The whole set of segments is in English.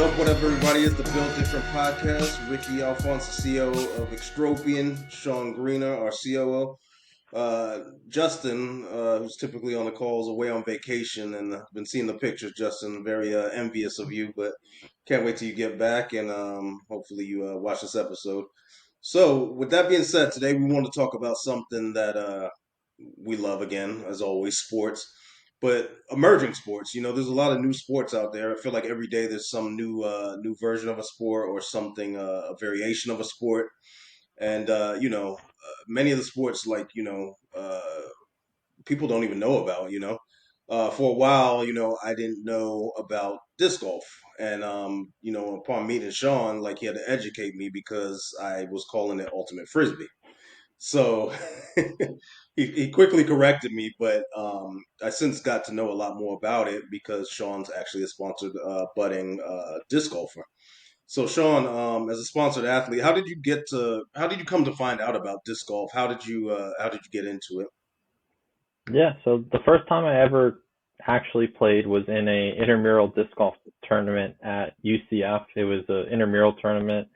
What up, everybody? It's the Build Different podcast. Ricky Alphonse, the CEO of Extropian, Sean Greener, our COO. Justin, who's typically on the calls, away on vacation, and I've been seeing the pictures, Justin. Very envious of you, but can't wait till you get back, and hopefully you watch this episode. So, with that being said, today we want to talk about something that we love again, as always, sports, but emerging sports. There's a lot of new sports out there. I feel like every day there's some new version of a sport or something, a variation of a sport, and many of the sports, like people don't even know about. For a while, I didn't know about disc golf, and upon meeting Sean, like he had to educate me because I was calling it ultimate frisbee. So he quickly corrected me, but I since got to know a lot more about it because Sean's actually a sponsored budding disc golfer. So Sean, as a sponsored athlete, how did you come to find out about disc golf? How did you get into it? Yeah, so the first time I ever actually played was in a intramural disc golf tournament at UCF. It was an intramural tournament.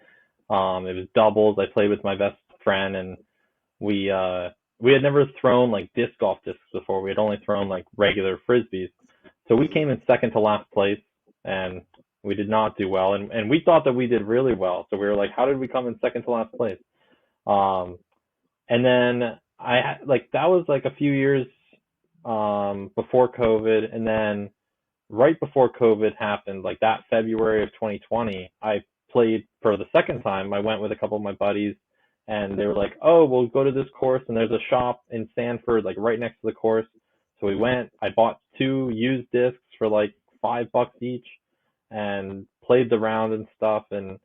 It was doubles. I played with my best friend, and we uh we had never thrown like disc golf discs before. We had only thrown like regular frisbees. So we Hmm. came in second to last place, and we did not do well. And we thought that we did really well. So we were like, how did we come in second to last place? Um, and then like that was like a few years before COVID, and then right before COVID happened, like that February of 2020, I played for the second time. I went with a couple of my buddies, and they were like, "Oh, we'll go to this course, and there's a shop in Sanford, like right next to the course." So we went. I bought two used discs for like $5 each, and played the round and stuff. And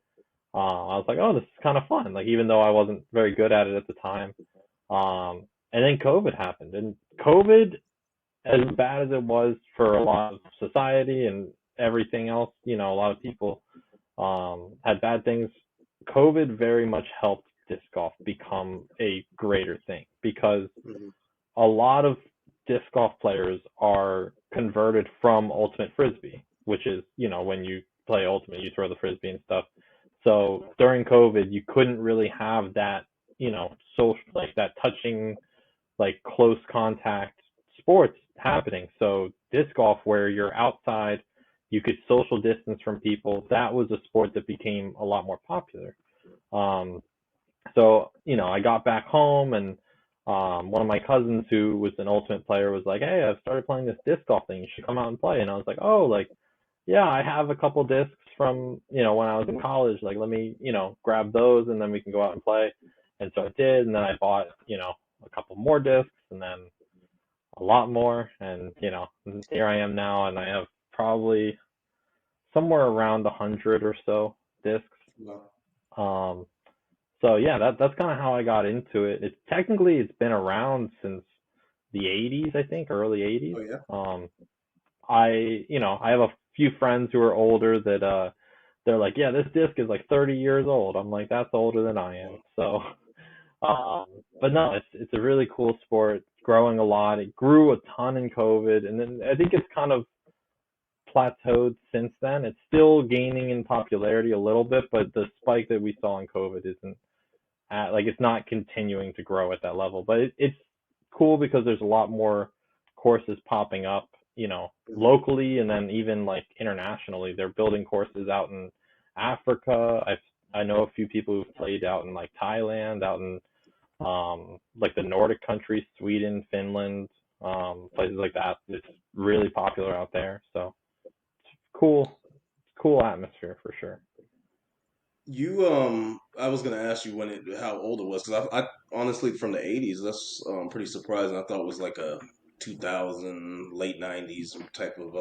I was like, "Oh, this is kind of fun." Like even though I wasn't very good at it at the time. And then COVID happened, and COVID, as bad as it was for a lot of society and everything else, a lot of people had bad things. COVID very much helped disc golf become a greater thing because Hmm. a lot of disc golf players are converted from ultimate frisbee, which is, when you play ultimate, you throw the frisbee and stuff. So during COVID, you couldn't really have that, social, like that touching, like close contact sports happening. So disc golf, where you're outside, you could social distance from people. That was a sport that became a lot more popular. Um, so I got back home, and one of my cousins who was an ultimate player was like, "Hey, I've started playing this disc golf thing. You should come out and play." And I was like, "Oh, like yeah, I have a couple discs from when I was in college. Like let me grab those, and then we can go out and play." And so I did, and then I bought a couple more discs, and then a lot more, and and here I am now, and I have probably somewhere around 100 or so discs. No. Um, so yeah, that's kind of how I got into it. It's been around since the 80s, I think, early 80s. Oh yeah. I have a few friends who are older that they're like, yeah, this disc is like 30 years old. I'm like, that's older than I am. Wow. So, um, but no, it's a really cool sport. It's growing a lot. It grew a ton in COVID, and then I think it's kind of plateaued since then. It's still gaining in popularity a little bit, but the spike that we saw in COVID isn't like it's not continuing to grow at that level. But it's cool because there's a lot more courses popping up, Hmm. locally, and then even like internationally. They're building courses out in Africa. I know a few people who've played out in like Thailand, out in like the Nordic countries, Sweden, Finland, places like that. It's really popular out there. So cool, cool atmosphere for sure. I was gonna ask you how old it was because I honestly from the '80s. That's pretty surprising. I thought it was like a 2000 late '90s type of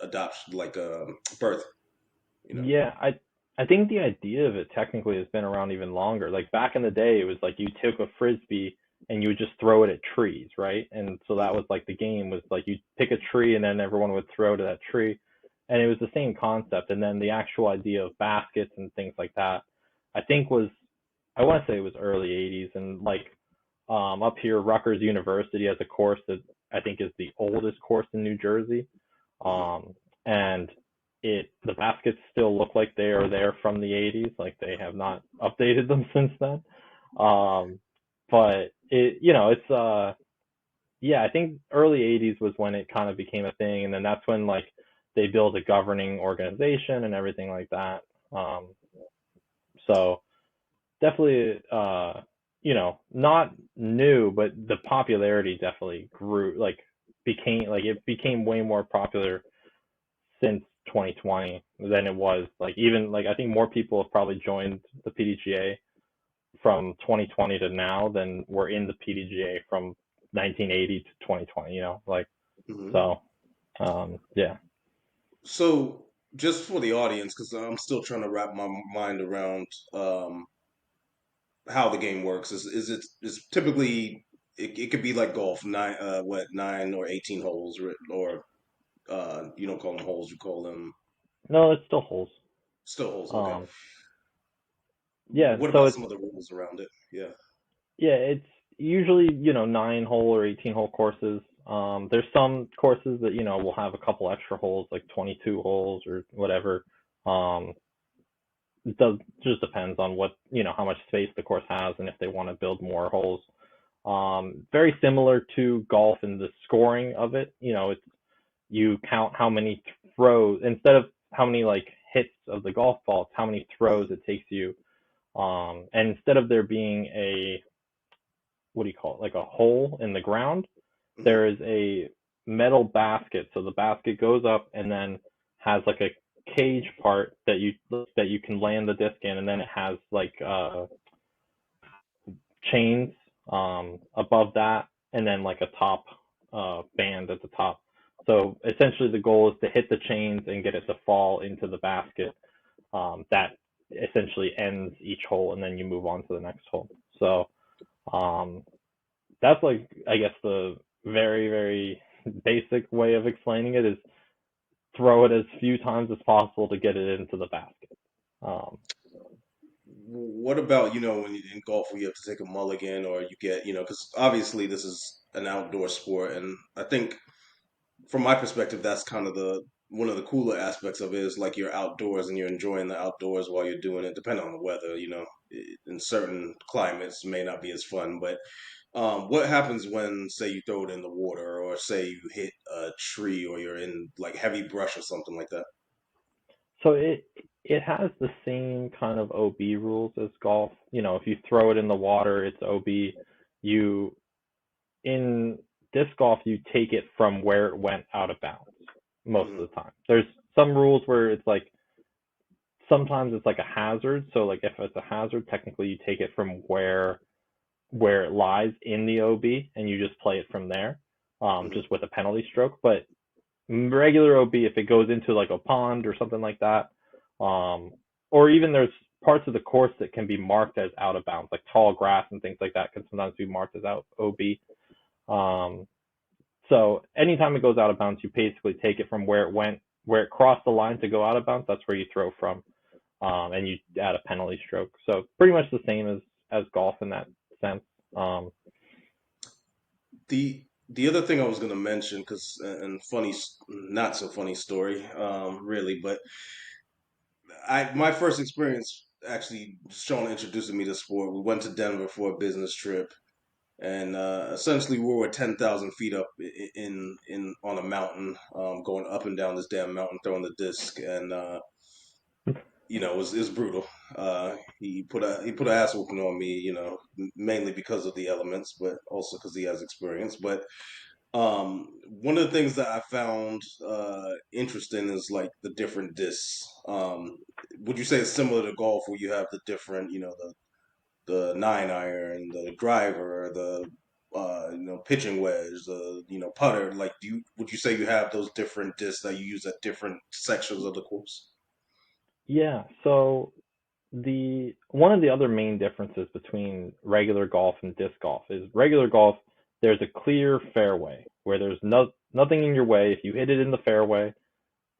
adoption, like birth. You know. Yeah, I think the idea of it technically has been around even longer. Like back in the day, it was like you took a frisbee and you would just throw it at trees, right? And so that was Hmm. like the game was like you pick a tree and then everyone would throw to that tree. And it was the same concept. And then the actual idea of baskets and things like that, I think was, I want to say it was early 80s. And like up here, Rutgers University has a course that I think is the oldest course in New Jersey. Hmm. Um, and the baskets still look like they are there from the 80s, like they have not updated them since then. Um, but it's yeah, I think early 80s was when it kind of became a thing, and then that's when like they built a governing organization and everything like that. Um, so definitely, not new, but the popularity definitely grew, like it became way more popular since 2020 than it was like even like I think more people have probably joined the PDGA from 2020 to now than were in the PDGA from 1980 to 2020. Like Hmm. so. Yeah. So, just for the audience, because I'm still trying to wrap my mind around how the game works. Is typically it could be like golf, 9 or 18 holes, or you don't call them holes, you call them No, it's still holes. still holes. Okay. Um, yeah. What So about some of the rules around it? Yeah. it's usually 9 hole or 18 hole courses. There's some courses that will have a couple extra holes, like 22 holes or whatever. Um, it does just depends on what how much space the course has and if they want to build more holes. Very similar to golf in the scoring of it. It's you count how many throws instead of how many like hits of the golf ball, it's how many throws Hmm. it takes you. And instead of there being a what do you call it, like a hole in the ground, Hmm. there is a metal basket. So the basket goes up and then has like a cage part that you can land the disc in, and then it has like chains above that, and then like a top band at the top. So essentially, the goal is to hit the chains and get it to fall into the basket. That essentially ends each hole, and then you move on to the next hole. So um, that's like I guess the very very basic way of explaining it is throw it as few times as possible to get it into the basket. Um, What about, when in golf where you have to take a mulligan, or you get, because obviously this is an outdoor sport, and I think from my perspective, that's kind of the one of the cooler aspects of it is like you're outdoors and you're enjoying the outdoors while you're doing it, depending on the weather. In certain climates may not be as fun, but what happens when, say, you throw it in the water, or say you hit a tree, or you're in like heavy brush or something like that? so it has the same kind of OB rules as golf. If you throw it in the water, it's OB. You in disc golf, you take it from where it went out of bounds most Hmm. of the time. There's some rules where it's like sometimes it's like a hazard. So like if it's a hazard, technically you take it from where it lies in the OB and you just play it from there, Hmm. just with a penalty stroke. But regular OB, if it goes into like a pond or something like that, um, or even there's parts of the course that can be marked as out of bounds, like tall grass and things like that can sometimes be marked as out OB. Um, so anytime it goes out of bounds, you basically take it from where it went, where it crossed the line to go out of bounds. That's where you throw from, and you add a penalty stroke. So pretty much the same as golf in that sense. Um, The other thing I was going to mention, because and funny, not so funny story, really, but my first experience actually, Sean introducing me to sport. We went to Denver for a business trip, and essentially we were 10,000 feet up in on a mountain, going up and down this damn mountain, throwing the disc, and it was brutal. He put a ass whooping on me, mainly because of the elements, but also because he has experience. But one of the things that I found interesting is like the different discs. Would you say it's similar to golf, where you have the different, the 9 iron, the driver, the pitching wedge, the putter? Like, would you say you have those different discs that you use at different sections of the course? yeah. So the one of the other main differences between regular golf and disc golf is regular golf, there's a clear fairway where there's nothing in your way. If you hit it in the fairway,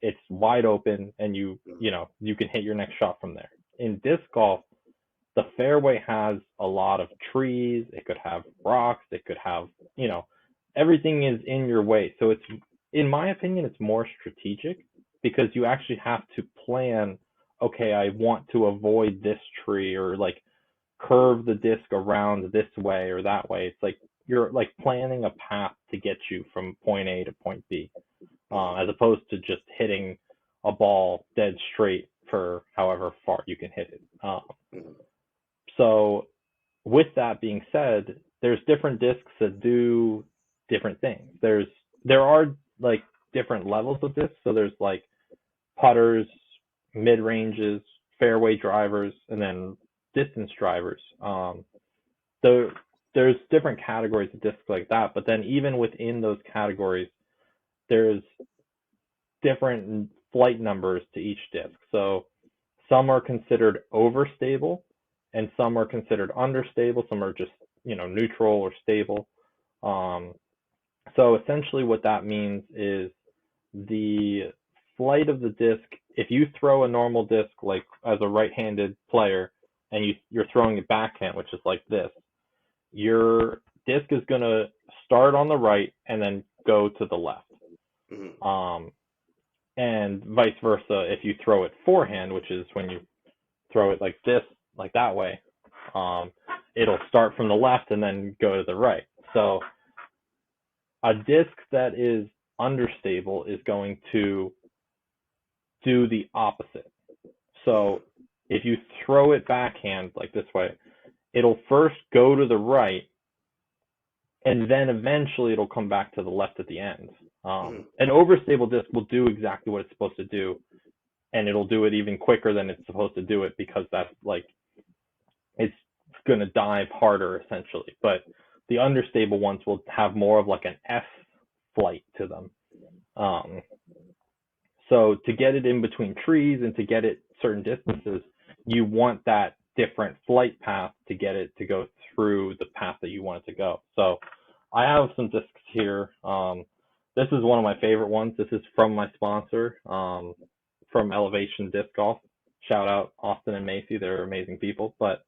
it's wide open and you can hit your next shot from there. In disc golf, the fairway has a lot of trees, it could have rocks, it could have, everything is in your way. So it's in my opinion it's more strategic because you actually have to plan, okay, I want to avoid this tree, or like curve the disc around this way or that way. It's like you're like planning a path to get you from point A to point B, Mm-hmm. as opposed to just hitting a ball dead straight for however far you can hit it. Mm-hmm. So with that being said, there's different discs that do different things. There are like different levels of discs. So there's like putters, mid ranges, fairway drivers, and then distance drivers. So there's different categories of discs like that. But then even within those categories, there's different flight numbers to each disc. So some are considered overstable, and some are considered understable. Some are just neutral or stable. Um, so essentially, what that means is the flight of the disc. If you throw a normal disc, like as a right-handed player, and you're throwing it backhand, which is like this, your disc is going to start on the right and then go to the left. Mm-hmm. Um, and vice versa, if you throw it forehand, which is when you throw it like this, like that way, um, it'll start from the left and then go to the right. So a disc that is understable is going to do the opposite. Mm-hmm. So if you throw it backhand like this way, it'll first go to the right, and then eventually it'll come back to the left at the end. Mm-hmm. An overstable disc will do exactly what it's supposed to do, and it'll do it even quicker than it's supposed to do it, because that's like it's going to dive harder essentially. But the understable ones will have more of like an S flight to them. Um, so to get it in between trees and to get it certain distances, you want that different flight path to get it to go through the path that you want it to go. So I have some discs here. This is one of my favorite ones. This is from my sponsor, from Elevation Disc Golf. Shout out Austin and Macy. They're amazing people. But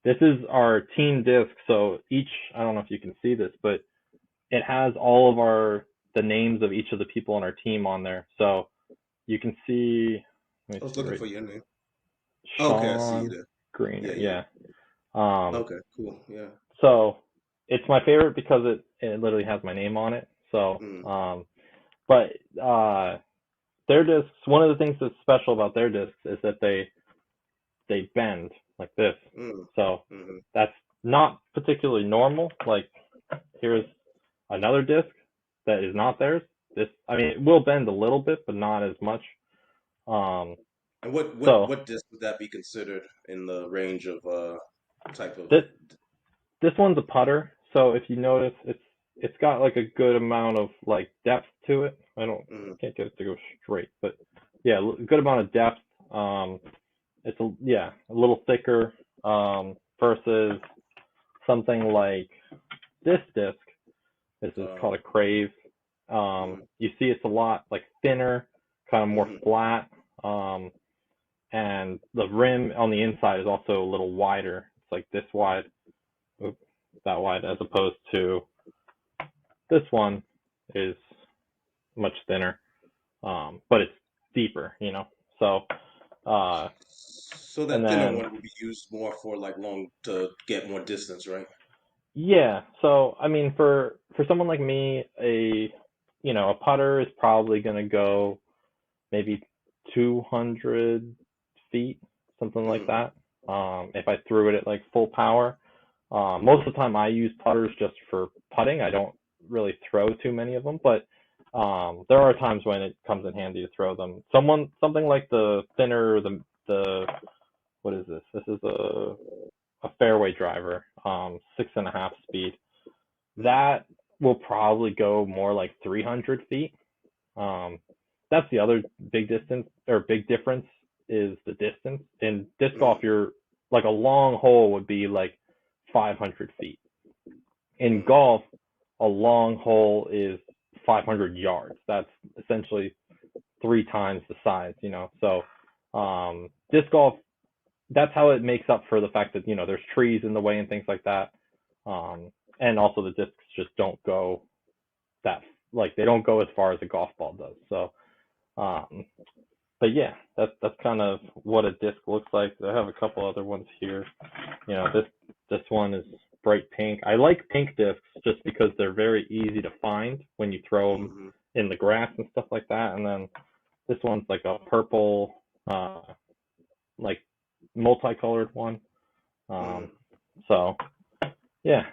this is our team disc. So each, I don't know if you can see this, but it has all of the names of each of the people on our team on there. So you can see, let I me was see, looking right, for your name. Okay, I see you Sean there. Greener, Yeah, yeah. yeah. Um, Okay, cool. Yeah. so it's my favorite because it literally has my name on it. So, Mm, but their discs, one of the things that's special about their discs is that they bend like this. mm, So mm, that's not particularly normal. Like here's another disc that is not theirs. This, I mean, it will bend a little bit, but not as much. Um, And what so what disc would that be considered in the range of type of this this one's a putter. So if you notice, it's got like a good amount of like depth to it. mm, Can't get it to go straight, but yeah, a good amount of depth. It's a little thicker versus something like this disc. This is uh called a crave. mm, You see it's a lot like thinner, kind of more mm, flat. Um, and the rim on the inside is also a little wider. It's like this wide, oops, that wide, as opposed to this one is much thinner, but it's deeper. So, uh, so and that thinner then one would be used more for like long to get more distance, right? yeah, so I mean, for someone like me, a putter is probably gonna go maybe 200 feet, something like Mm, that. If I threw it at like full power. Most of the time I use putters just for putting. I don't really throw too many of them, but there are times when it comes in handy to throw them. Something like the thinner, the what is this? This is a fairway driver, 6.5 speed. mm, That will probably go more like 300 feet. Um, that's the other big difference is the distance. In disc golf, mm, you're like a long hole would be like 500 feet. In mm, golf, a long hole is 500 yards. That's essentially three times the size. So disc golf, that's how it makes up for the fact that there's trees in the way and things like that. Um, and also the discs just don't go that, like they don't go as far as a golf ball does. So Um, but yeah, that's kind of what a disc looks like. I have a couple other ones here. This one is bright pink. I like pink discs just because they're very easy to find when you throw them Hmm. in the grass and stuff like that. And then this one's like a purple, like multicolored one. Um, Hmm. so yeah.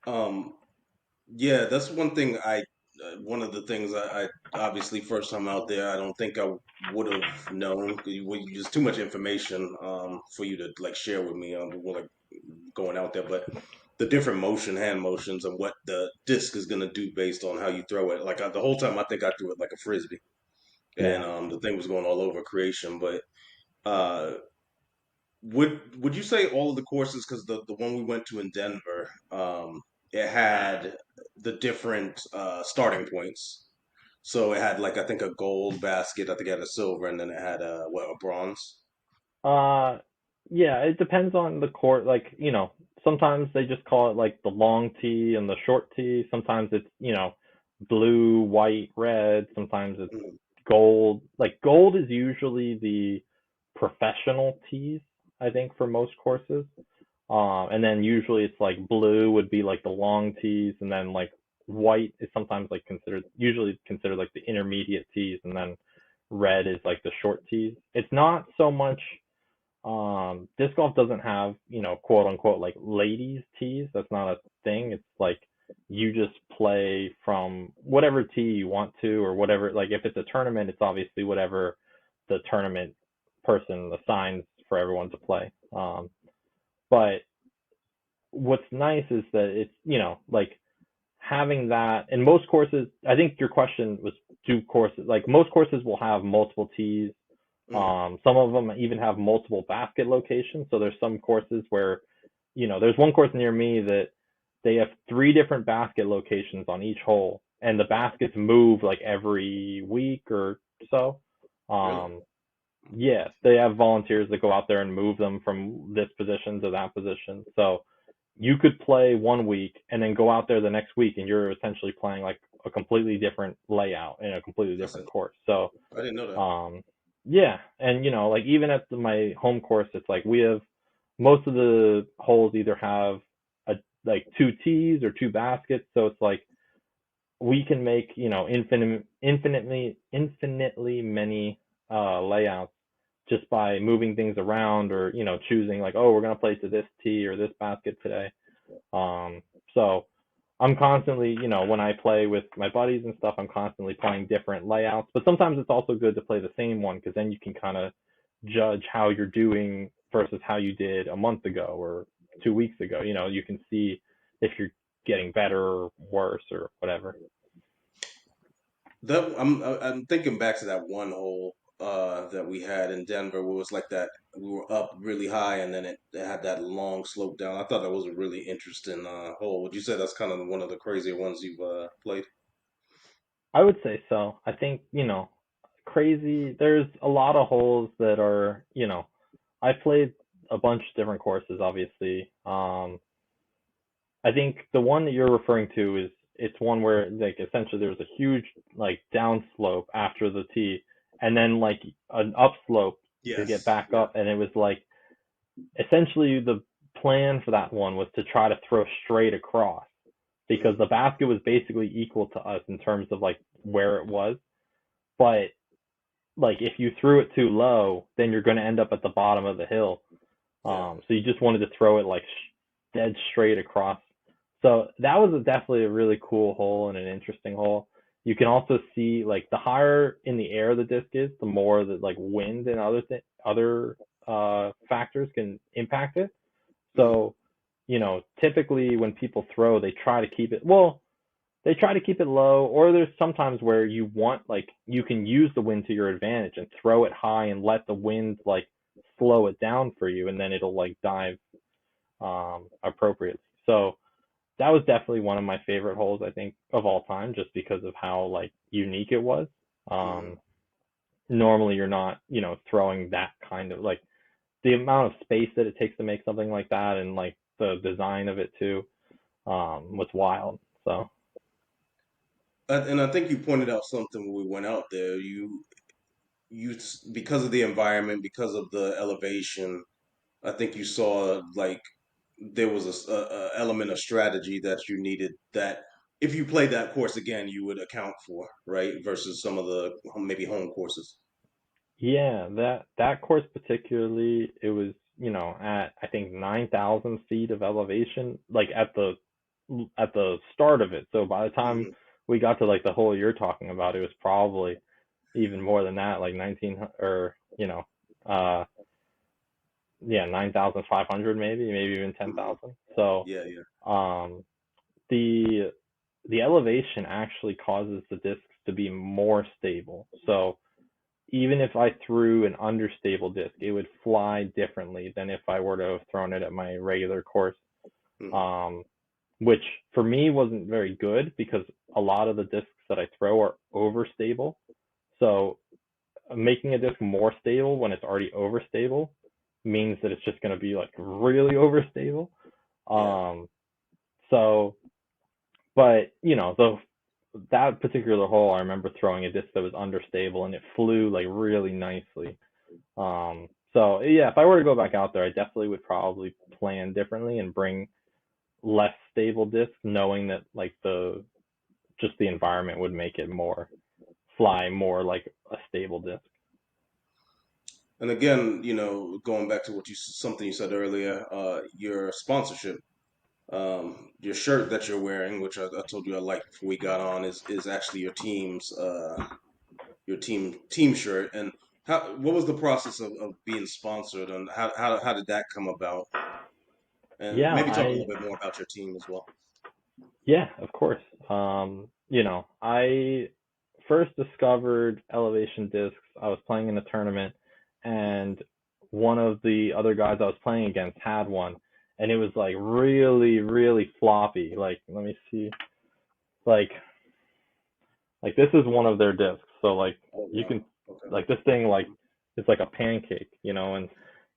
Um, yeah, that's one thing one of the things I obviously first time out there, I don't think I would have known. 'Cause just too much information for you to like share with me like going out there, but the different hand motions, and what the disc is gonna do based on how you throw it. Like the whole time, I think I threw it like a frisbee, and Yeah. the thing was going all over creation. But uh, would you say all of the courses? Because the one we went to in Denver, it had the different starting points. So it had like I think a gold basket, I think it had a silver, and then it had a bronze. Uh, yeah, it depends on the court. Like, sometimes they just call it like the long tee and the short tee. Sometimes it's, blue, white, red. Sometimes it's Mm, gold. Like, gold is usually the professional tees, I think, for most courses. And then usually it's like blue would be like the long tees, and then like white is sometimes like usually considered like the intermediate tees, and then red is like the short tees. It's not so much disc golf doesn't have, quote unquote like ladies tees. That's not a thing. It's like you just play from whatever tee you want to, or whatever. Like if it's a tournament, it's obviously whatever the tournament person assigns for everyone to play. But what's nice is that it's, like having that, and most courses, I think your question was, do courses, like most courses will have multiple tees. mm, Some of them even have multiple basket locations. So there's some courses where, there's one course near me that they have three different basket locations on each hole, and the baskets move like every week or so. really? Um, yeah, they have volunteers that go out there and move them from this position to that position. So you could play one week and then go out there the next week, and you're essentially playing like a completely different layout in a completely That's different it. course. So I didn't know that. um, yeah, and like even at my home course, it's like we have most of the holes either have a like two tees or two baskets, so it's like we can make infinitely many layouts just by moving things around, or choosing like, oh, we're gonna play to this tee or this basket today. So I'm constantly, when I play with my buddies and stuff, I'm constantly playing different layouts. But sometimes it's also good to play the same one, because then you can kind of judge how you're doing versus how you did a month ago or 2 weeks ago. You can see if you're getting better or worse or whatever. I'm thinking back to that one hole that we had in Denver where it was like that we were up really high, and then it had that long slope down. I thought that was a really interesting hole. Would you say that's kind of one of the crazier ones you've played? I would say so. I think, crazy. There's a lot of holes that are, I played a bunch of different courses, obviously. I think the one that you're referring to is, it's one where like essentially there was a huge like downslope after the tee, and then like an upslope to get Yes. back Yeah. up, and it was like essentially the plan for that one was to try to throw straight across, because Hmm. the basket was basically equal to us in terms of like where it was, but like if you threw it too low, then you're going to end up at the bottom of the hill. Yeah. So you just wanted to throw it like dead straight across. So that was definitely a really cool hole and an interesting hole. You can also see like the higher in the air the disc is, the more that like wind and other factors can impact it. Hmm. So, typically when people throw, they try to keep it, well, they try to keep it low, or there's sometimes where you want, like, you can use the wind to your advantage and throw it high and let the wind like slow it down for you, and then it'll like dive appropriately. So that was definitely one of my favorite holes, I think, of all time, just because of how like unique it was. Hmm. Um, Normally you're not, throwing that kind of like, the amount of space that it takes to make something like that, and like the design of it too, was wild. So And I think you pointed out something when we went out there. Because of the environment, because of the elevation, I think you saw like there was a element of strategy that you needed that if you played that course again, you would account for, right? Versus some of the maybe home courses. Yeah, that course particularly, it was, at I think 9,000 feet of elevation, like at the start of it. So by the time Hmm. we got to like the hole you're talking about, it was probably even more than that, like 19 or uh yeah, 9,500 maybe even Hmm. 10,000. So Yeah, yeah, um the the elevation actually causes the discs to be more stable. So even if I threw an understable disc, it would fly differently than if I were to have thrown it at my regular course. hmm, Um, which for me wasn't very good because a lot of the discs that I throw are overstable. So making a disc more stable when it's already overstable means that it's just going to be like really overstable. yeah. Um, so, but that particular hole, I remember throwing a disc that was understable and it flew like really nicely. So yeah, if I were to go back out there, I definitely would probably plan differently and bring less stable discs, knowing that like the environment would make it more fly more like a stable disc. And again, going back to something you said earlier, your sponsorship, your shirt that you're wearing, which I told you I liked before we got on, is actually your team shirt. And what was the process of being sponsored, and how did that come about? And Yeah, maybe talk a I little bit more about your team as well. yeah, of course. I first discovered elevation discs. I was playing in a tournament, and one of the other guys I was playing against had one, and it was like really, really floppy. Like, let me see, like this is one of their discs. So like Oh you wow. can Okay. like this thing like it's like a pancake, and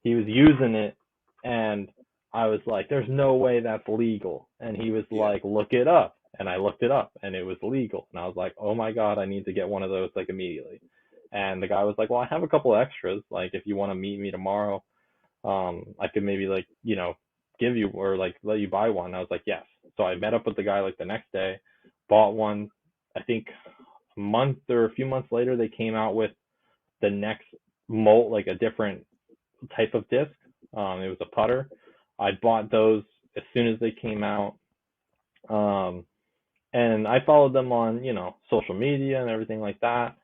he was using it and I was like, there's no way that's legal. And he was Yeah. like, look it up. And I looked it up and it was legal. And I was like, oh my God, I need to get one of those like immediately. And the guy was like, well, I have a couple extras. Like if you want to meet me tomorrow, I could maybe like, give you or like let you buy one. I was like, yes. So I met up with the guy like the next day, bought one. I think a month or a few months later, they came out with the next mold, like a different type of disc. It was a putter. I bought those as soon as they came out. Um, and I followed them on, social media and everything like that.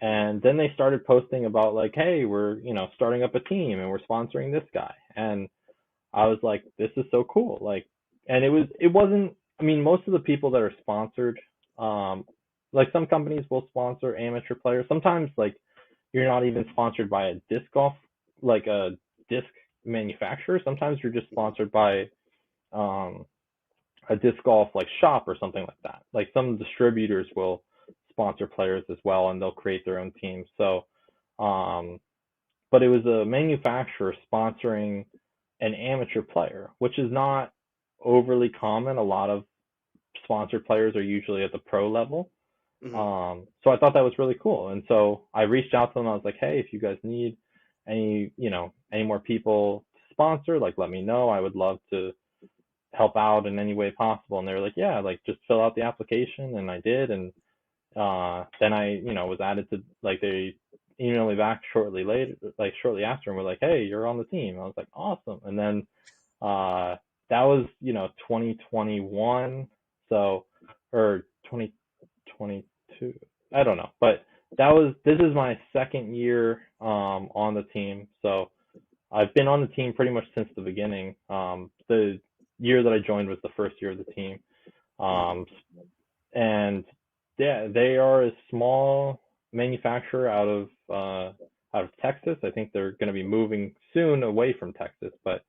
Hmm. And then they started posting about like, hey, we're, starting up a team and we're sponsoring this guy. And I was like, this is so cool. Like, and it wasn't, I mean, most of the people that are sponsored, um, like some companies will sponsor amateur players. Sometimes like you're not even sponsored by a disc golf, like a disc manufacturer. Sometimes you're just sponsored by, um, a disc golf like shop or something like that. Like some distributors will sponsor players as well and they'll create their own teams. So, um, but it was a manufacturer sponsoring an amateur player, which is not overly common. A lot of sponsored players are usually at the pro level. Hmm. So I thought that was really cool. And so I reached out to them. I was like, hey, if you guys need any more people to sponsor, like let me know. I would love to help out in any way possible. And they were like, yeah, like just fill out the application. And I did. And then I, was added to like they emailed me back shortly later, like shortly after, and were like, "Hey, you're on the team." I was like, "Awesome!" And then uh, that was 2021, so or 2022, I don't know, but this is my second year on the team, so I've been on the team pretty much since the beginning. The year that I joined was the first year of the team. Hmm. Um, and yeah, they are a small manufacturer out of Texas. I think they're going to be moving soon away from Texas, but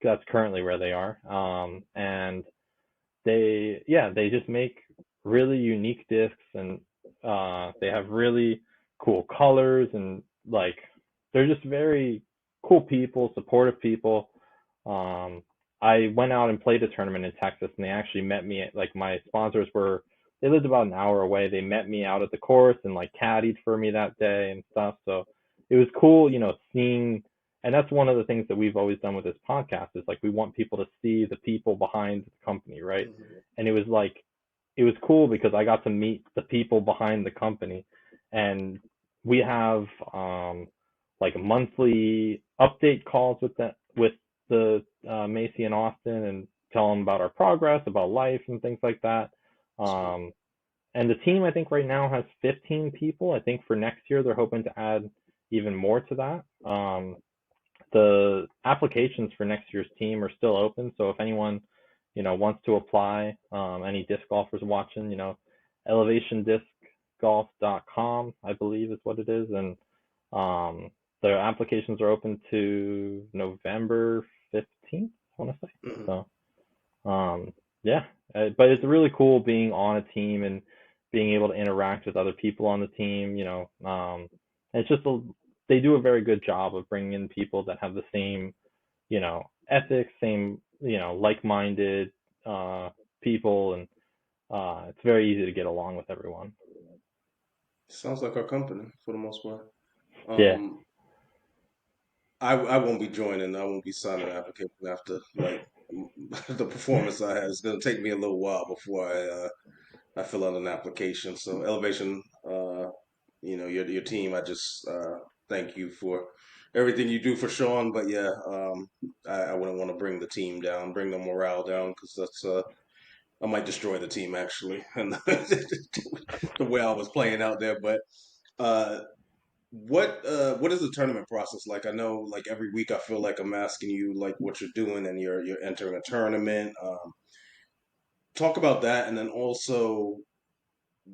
that's currently where they are. And they just make really unique discs, and they have really cool colors, and like they're just very cool people, supportive people. Um, I went out and played a tournament in Texas, and they actually met me at like my sponsors were they lived about an hour away. They met me out at the course and like caddied for me that day and stuff. So it was cool, seeing, and that's one of the things that we've always done with this podcast is like we want people to see the people behind the company, right? Mhm. And it was cool because I got to meet the people behind the company, and we have like monthly update calls with the Macy and Austin, and tell them about our progress, about life and things like that. Sweet. Um, and the team I think right now has 15 people. I think for next year they're hoping to add even more to that. The applications for next year's team are still open, so if anyone wants to apply, any disc golfers watching, elevationdiscgolf.com I believe is what it is, and um, the applications are open to November 15th, I want to say. Mhm. So yeah, but it's really cool being on a team and being able to interact with other people on the team. It's just they do a very good job of bringing in people that have the same, ethics, same, like-minded uh, people, and it's very easy to get along with everyone. Sounds like our company for the most part. Yeah. Um, I won't be joining. I won't be signing an application after like the performance I had. It's gonna take me a little while before I fill out an application. So Elevation, your team. I just thank you for everything you do for Sean. But yeah, I wouldn't want to bring the team down, bring the morale down, because that's I might destroy the team actually, and the way I was playing out there. But uh, what is the tournament process like? I know like every week I feel like I'm asking you like what you're doing, and you're entering a tournament. Talk about that, and then also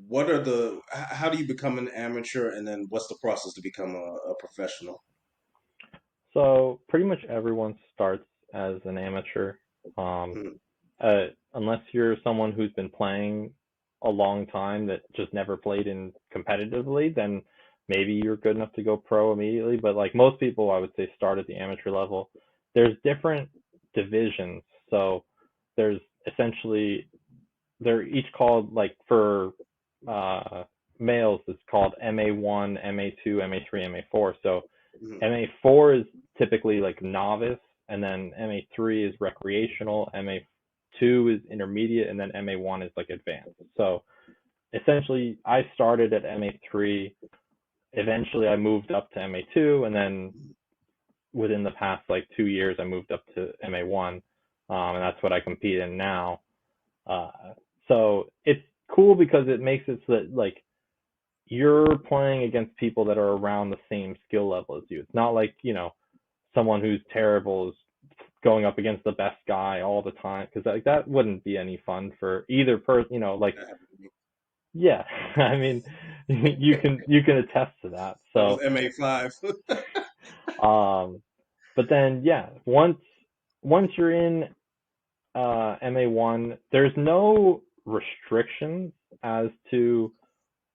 how do you become an amateur, and then what's the process to become a professional? So pretty much everyone starts as an amateur. Um, Mhm. Unless you're someone who's been playing a long time that just never played in competitively, then maybe you're good enough to go pro immediately. But like most people, I would say start at the amateur level. There's different divisions. So there's essentially, they're each called like for uh, males, it's called MA1, MA2, MA3, MA4. So Mhm. MA4 is typically like novice, and then MA3 is recreational, MA2 is intermediate, and then MA1 is like advanced. So essentially, I started at MA3. Eventually, I moved up to MA2, and then within the past like 2 years, I moved up to MA1, and that's what I compete in now. Uh, so it's cool because it makes it so that like you're playing against people that are around the same skill level as you. It's not like, someone who's terrible is going up against the best guy all the time, because like that wouldn't be any fun for either person, like That happened to me. yeah. I mean, you can attest to that. That was So MA5. um but then yeah, once you're in MA1, there's no restrictions as to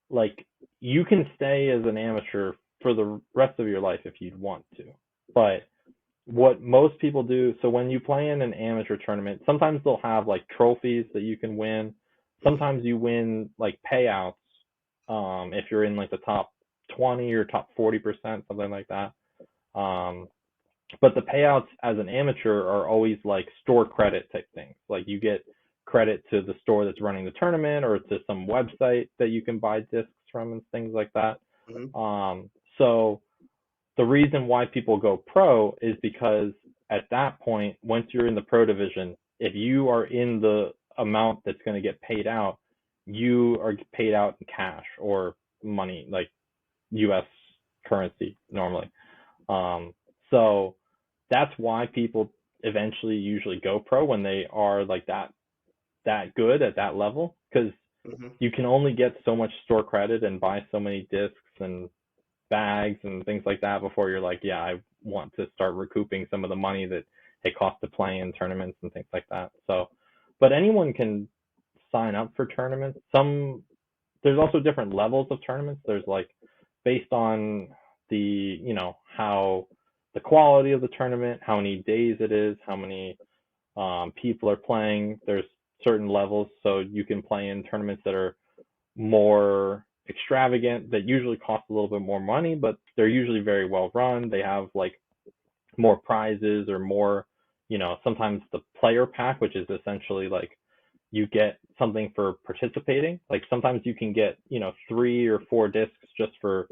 like you can stay as an amateur for the rest of your life if you'd want to. But what most people do, so when you play in an amateur tournament, sometimes they'll have like trophies that you can win. Mhm. Sometimes you win like payouts if you're in like the top 20 or top 40%, something like that. Um, but the payouts as an amateur are always like store credit type things. Like you get credit to the store that's running the tournament or to some website that you can buy discs from and things like that. Mhm. So the reason why people go pro is because at that point, once you're in the pro division, if you are in the amount that's going to get paid out, you are paid out in cash or money, like US currency normally. Um, so that's why people eventually usually go pro when they are like that good at that level, because Mhm. you can only get so much store credit and buy so many discs and bags and things like that before you're like, yeah, I want to start recouping some of the money that it costs to play in tournaments and things like that. So, but anyone can sign up for tournaments. There's also different levels of tournaments. There's like based on the, how the quality of the tournament, how many days it is, how many people are playing. There's certain levels, so you can play in tournaments that are more extravagant that usually cost a little bit more money, but they're usually very well run. They have like more prizes or more, sometimes the player pack, which is essentially like you get something for participating. Like sometimes you can get, 3 or 4 discs just for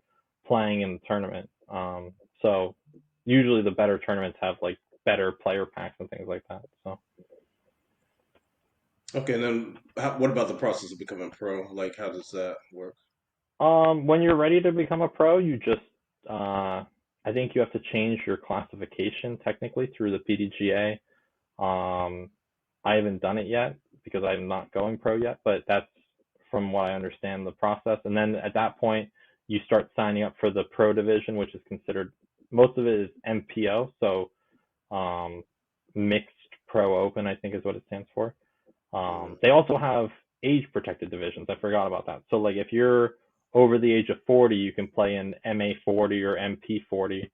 playing in the tournament. So usually the better tournaments have like better player packs and things like that. So Okay, and then what about the process of becoming pro? Like, how does that work? when you're ready to become a pro, you just I think you have to change your classification technically through the PDGA. Um, I haven't done it yet because I'm not going pro yet, but that's from what I understand the process. And then at that point, you start signing up for the pro division, which is considered, most of it is MPO, so um, mixed pro open, I think is what it stands for. Mm-hmm. They also have age protected divisions. I forgot about that. So like if you're over the age of 40, you can play in MA 40 or MP 40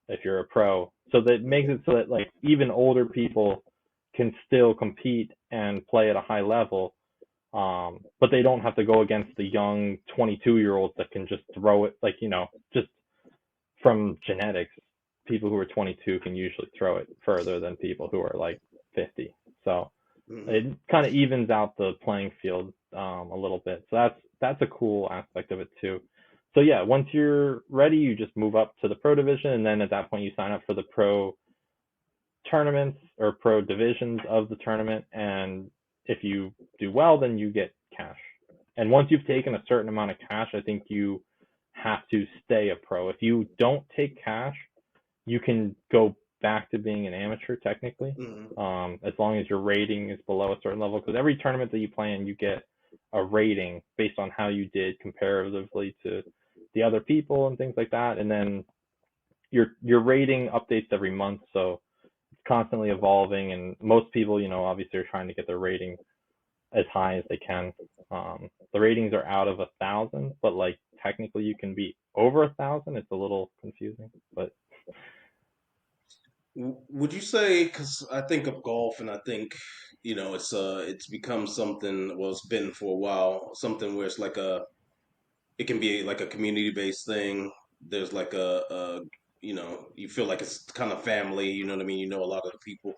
if you're a pro. So that makes it so that like even older people can still compete and play at a high level. But they don't have to go against the young 22-year-olds that can just throw it, like, just from genetics. People who are 22 can usually throw it further than people who are like 50. So Mm-hmm. it kind of evens out the playing field a little bit. So that's a cool aspect of it too. So yeah, once you're ready, you just move up to the pro division, and then at that point you sign up for the pro tournaments or pro divisions of the tournament. And if you do well, then you get cash. And once you've taken a certain amount of cash, I think you have to stay a pro. If you don't take cash, you can go back to being an amateur technically, Mm-hmm. as long as your rating is below a certain level. Because every tournament that you play in, you get a rating based on how you did comparatively to the other people and things like that. And then your rating updates every month, so it's constantly evolving. And most people, obviously are trying to get their rating as high as they can. The ratings are out of 1,000, but like technically you can be over 1,000. It's a little confusing, but Would you say, because I think of golf and I think, it's become something, well, it's been for a while, something where it's like it can be like a community based thing. There's like you feel like it's kind of family, you know what I mean? You know a lot of the people.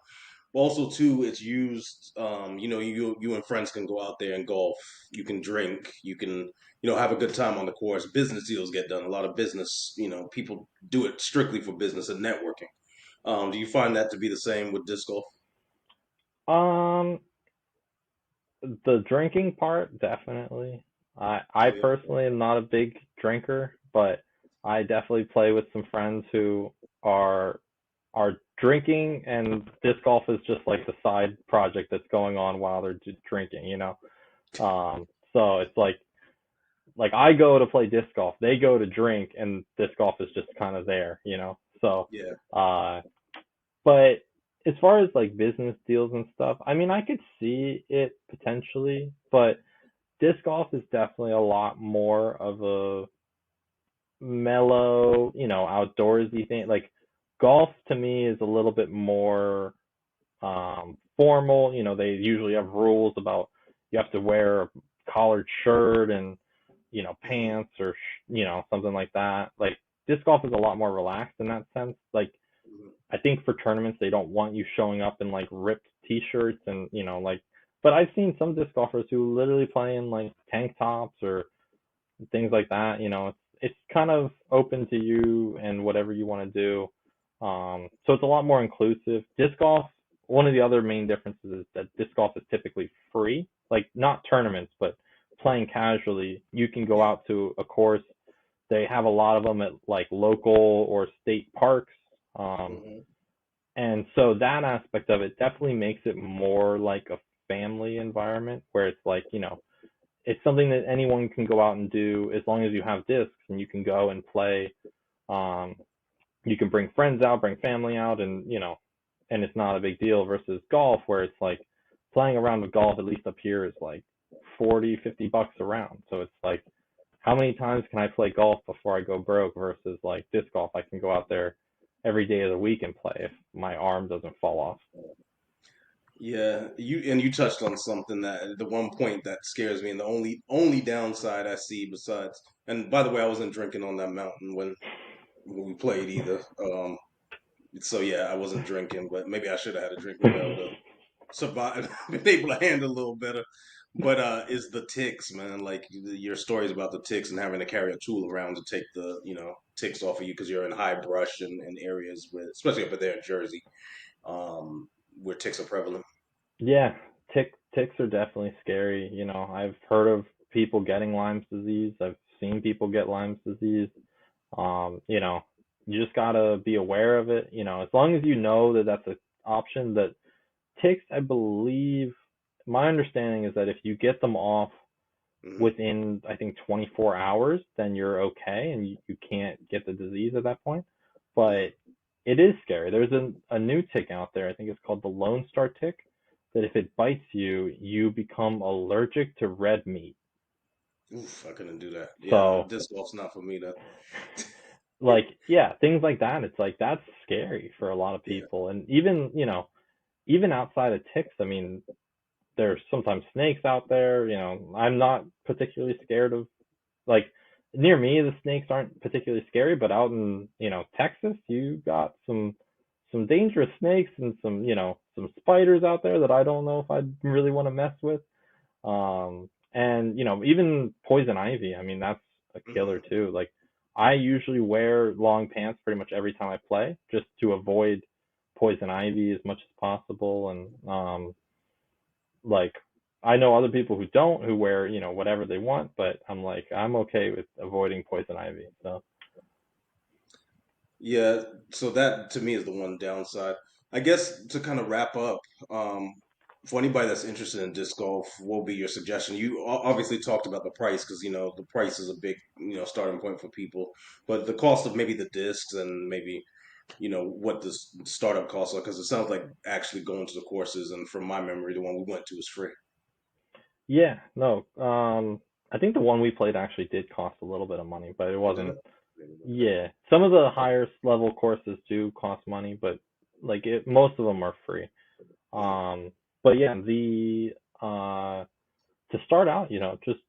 Also, too, it's used. You and friends can go out there and golf. You can drink. You can, have a good time on the course. Business deals get done. A lot of business, people do it strictly for business and networking. Do you find that to be the same with disc golf? um the drinking part, definitely. I Oh yeah. personally am not a big drinker, but I definitely play with some friends who are are drinking, and disc golf is just like the side project that's going on while they're just drinking. So it's like I go to play disc golf, they go to drink, and disc golf is just kind of there. So Yeah. uh but as far as like business deals and stuff, I mean, I could see it potentially, but disc golf is definitely a lot more of a mellow, outdoorsy thing. Like golf to me is a little bit more formal. They usually have rules about you have to wear a collared shirt and Hmm. pants or something like that. Like disc golf is a lot more relaxed in that sense. Like I think for tournaments they don't want you showing up in like ripped t-shirts and like. But I've seen some disc golfers who literally play in like tank tops or things like that. It's kind of open to you and whatever you want to do. So it's a lot more inclusive. Disc golf. One of the other main differences is that disc golf is typically free, like not tournaments, but playing casually. You can go Yeah. out to a course. They have a lot of them at like local or state parks. Um, Hmm. and so that aspect of it definitely makes it more like a family environment where it's like, it's something that anyone can go out and do as long as you have discs and you can go and play. Um, you can bring friends out, bring family out, and and it's not a big deal versus golf where it's like playing around with golf, at least up here, is like 40, $50 a round. So it's like, how many times can I play golf before I go broke versus like disc golf? I can go out there every day of the week and play if my arm doesn't fall off. Yeah, you touched on something that the one point that scares me, and the only downside I see besides. And by the way, I wasn't drinking on that mountain when we played either. So yeah, I wasn't drinking, but maybe I should have had a drink. Maybe I would have survived, been able to handle a little better. But is the ticks, man? Like your stories about the ticks and having to carry a tool around to take the ticks off of you because you're in high brush and areas where, especially up there in Jersey, where ticks are prevalent. Yeah, ticks are definitely scary. You know, I've heard of people getting Lyme's disease. I've seen people get Lyme's disease. You know, you just gotta be aware of it. You know, as long as you know that that's an option. That ticks, I believe, my understanding is that if you get them off Hmm. within, I think, 24 hours, then you're okay and you can't get the disease at that point. Hmm. But it is scary. There's a new tick out there. I think it's called the Lone Star tick. That if it bites you, you become allergic to red meat. Oof, I couldn't do that. Yeah, So, disc golf's not for me. That. like, yeah, things like that. It's like that's scary for a lot of Yeah. people. And even, even outside of ticks, I mean, there's sometimes snakes out there. You know, I'm not particularly scared of, like, near me the snakes aren't particularly scary, but out in, Texas, you got some dangerous snakes and some spiders out there that I don't know if I'd really want to mess with. And even poison ivy, I mean, that's a killer Hmm. too. Like, I usually wear long pants pretty much every time I play just to avoid poison ivy as much as possible. And like, I know other people who don't, who wear, whatever they want, but I'm like, I'm okay with avoiding poison ivy. So, Yeah, so that to me is the one downside. I guess to kind of wrap up, um, for anybody that's interested in disc golf, what would be your suggestion? You obviously talked about the price because the price is a big starting point for people, but the cost of maybe the discs and maybe what the startup costs are because it sounds like actually going to the courses and from my memory, the one we went to was free. yeah, no, I think the one we played actually did cost a little bit of money, but it Oh, did wasn't. it? Okay. Yeah, some of the Okay. higher level courses do cost money, but like most of them are free. Mhm. Um, but yeah, the to start out, just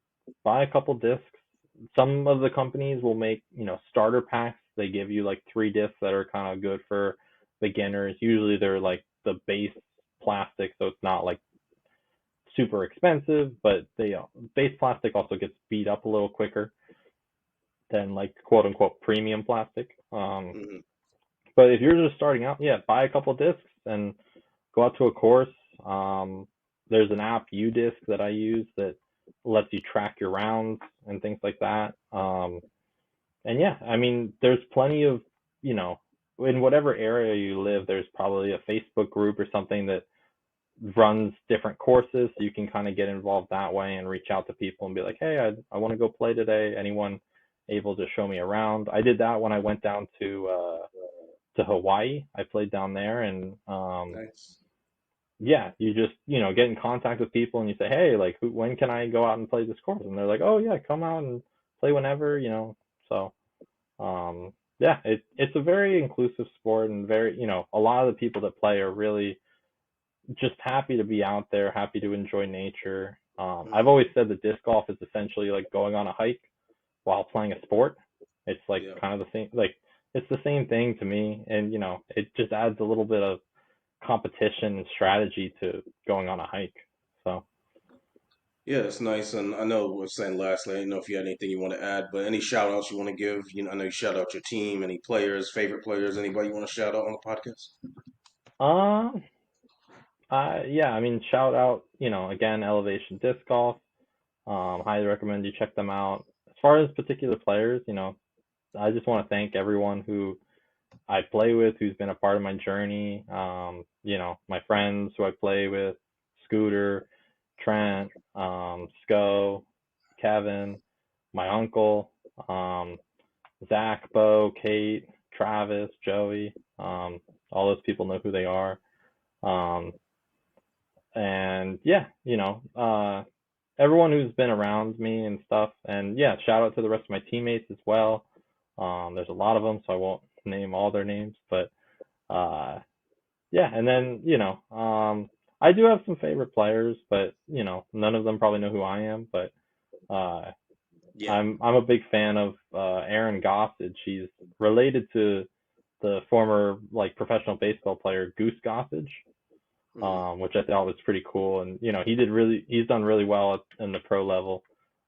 buy a couple discs. Some of the companies will make, starter packs. They give you like three discs that are kind of good for beginners. Usually they're like the base plastic, so it's not like super expensive, but they base plastic also gets beat up a little quicker than like quote unquote premium plastic. Mhm. But if you're just starting out, yeah, buy a couple discs and go out to a course. Um, there's an app, UDisc, that I use that lets you track your rounds and things like that. And yeah, I mean, there's plenty of, you know, in whatever area you live, there's probably a Facebook group or something that runs different courses, so you can kind of get involved that way and reach out to people and be like, hey, I want to go play today. Anyone able to show me around? I did that when I went down to Hawaii. I played down there, and Nice. yeah, you just get in contact with people and you say, hey, like, when can I go out and play this course? And they're like, oh yeah, come out and play whenever. So yeah, it's a very inclusive sport, and very, a lot of the people that play are really just happy to be out there, happy to enjoy nature. I've Hmm. always said that disc golf is essentially like going on a hike while playing a sport. It's like Yeah. kind of the same, like it's the same thing to me, and it just adds a little bit of competition and strategy to going on a hike. So, Yeah, that's nice. And I know we are saying lastly, I didn't know if you had anything you want to add, but any shout outs you want to give? I know you shout out your team, any players, favorite players, anybody you want to shout out on the podcast? uh, yeah, I mean, shout out, again, Elevation Disc Golf. Highly recommend you check them out. As far as particular players, I just want to thank everyone who I play with, who's been a part of my journey. My friends who I play with, Scooter, Trent, Sco, Kevin, my uncle, um, Zach, Bo, Kate, Travis, Joey. All those people know who they are. Um, and yeah, everyone who's been around me and stuff. And yeah, shout out to the rest of my teammates as well. There's a lot of them, so I won't name all their names, but uh, yeah, and then I do have some favorite players, but none of them probably know who I am. But uh, Yeah. I'm a big fan of Aaron Gossage. He's related to the former like professional baseball player Goose Gossage, Hmm. which I thought was pretty cool. And he's done really well in the pro level.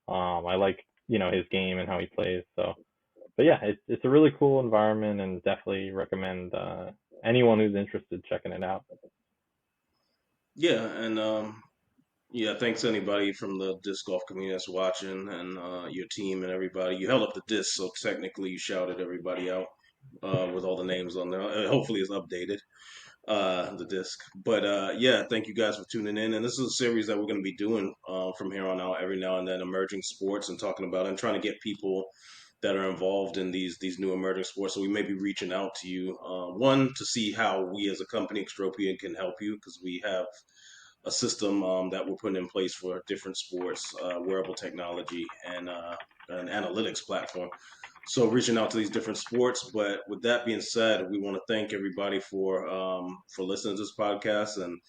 I like his game and how he plays. So, but yeah, it's a really cool environment, and definitely recommend anyone who's interested checking it out. Yeah, and yeah, thanks anybody from the disc golf community that's watching, and your team and everybody. You held up the disc, so technically you shouted everybody out with all the names on there. Hopefully it's updated, the disc. But yeah, thank you guys for tuning in. And this is a series that we're going to be doing from here on out, every now and then, emerging sports and talking about and trying to get people that are involved in these new emerging sports. So we may be reaching out to you, one to see how we as a company, Extropian, can help you because we have a system that we're putting in place for different sports, wearable technology, and an analytics platform. So reaching out to these different sports. But with that being said, we want to thank everybody for listening to this podcast, and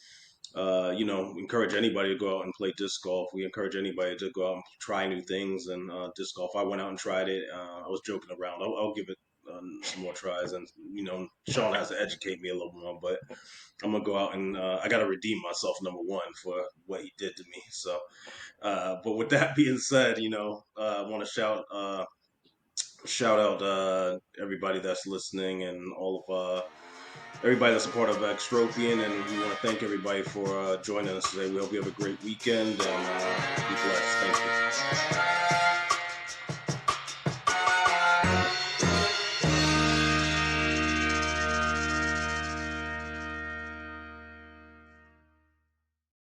encourage anybody to go out and play disc golf. We encourage anybody to go out and try new things and disc golf. I went out and tried it. I was joking around. I'll give it some more tries, and Sean has to educate me a little more, but I'm gonna go out and I gotta redeem myself, number one, for what he did to me. So, but with that being said, I want to shout out everybody that's listening and all of everybody that's a part of Extropian, and we want to thank everybody for joining us today. We hope you have a great weekend and be blessed. Thank you.